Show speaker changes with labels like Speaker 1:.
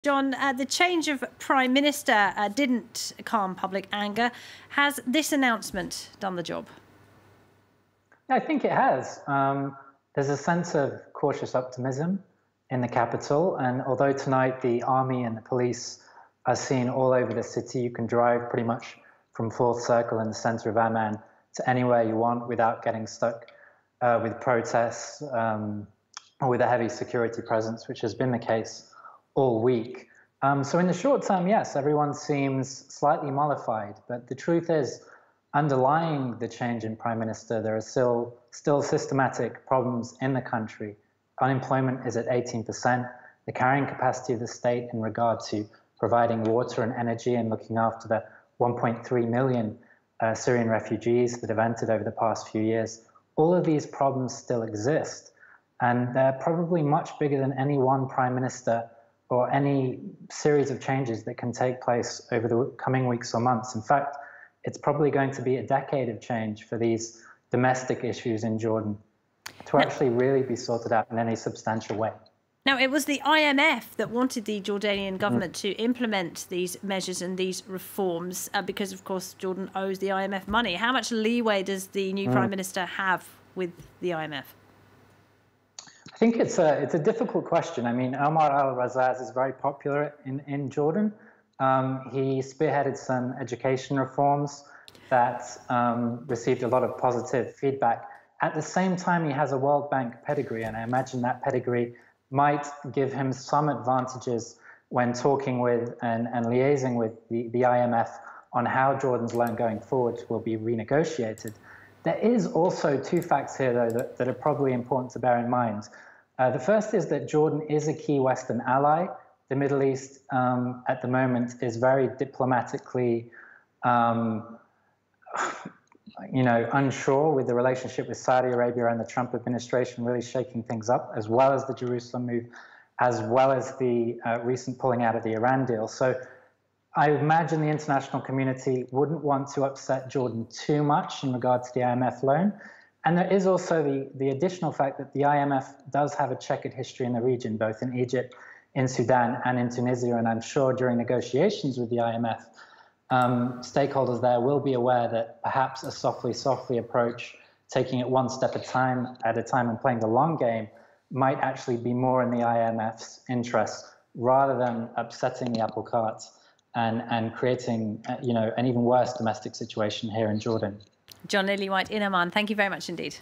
Speaker 1: John, the change of Prime Minister didn't calm public anger. Has this announcement done the job?
Speaker 2: I think it has. There's a sense of cautious optimism in the capital, and although tonight the army and the police are seen all over the city, you can drive pretty much from Fourth Circle in the center of Amman to anywhere you want without getting stuck with protests or with a heavy security presence, which has been the case all week. So in the short term, yes, everyone seems slightly mollified, but the truth is, underlying the change in Prime Minister, there are still systematic problems in the country. Unemployment is at 18%. The carrying capacity of the state in regard to providing water and energy and looking after the 1.3 million Syrian refugees that have entered over the past few years, all of these problems still exist. And they're probably much bigger than any one Prime Minister or any series of changes that can take place over the coming weeks or months. In fact, it's probably going to be a decade of change for these domestic issues in Jordan to actually really be sorted out in any substantial way.
Speaker 1: Now, it was the IMF that wanted the Jordanian government to implement these measures and these reforms because, of course, Jordan owes the IMF money. How much leeway does the new Prime Minister have with the IMF?
Speaker 2: I think it's a difficult question. I mean, Omar al-Razzaz is very popular in Jordan. He spearheaded some education reforms that received a lot of positive feedback. At the same time, he has a World Bank pedigree, and I imagine that pedigree might give him some advantages when talking with and liaising with the IMF on how Jordan's loan going forward will be renegotiated. There is also two facts here, though, that are probably important to bear in mind. The first is that Jordan is a key Western ally. The Middle East at the moment is very diplomatically, unsure with the relationship with Saudi Arabia and the Trump administration really shaking things up, as well as the Jerusalem move, as well as the recent pulling out of the Iran deal. So I imagine the international community wouldn't want to upset Jordan too much in regard to the IMF loan. And there is also the additional fact that the IMF does have a checkered history in the region, both in Egypt, in Sudan, and in Tunisia. And I'm sure during negotiations with the IMF, stakeholders there will be aware that perhaps a softly approach, taking it one step at a time and playing the long game, might actually be more in the IMF's interests rather than upsetting the apple cart and creating an even worse domestic situation here in Jordan.
Speaker 1: John Lilywhite in Amman, thank you very much indeed.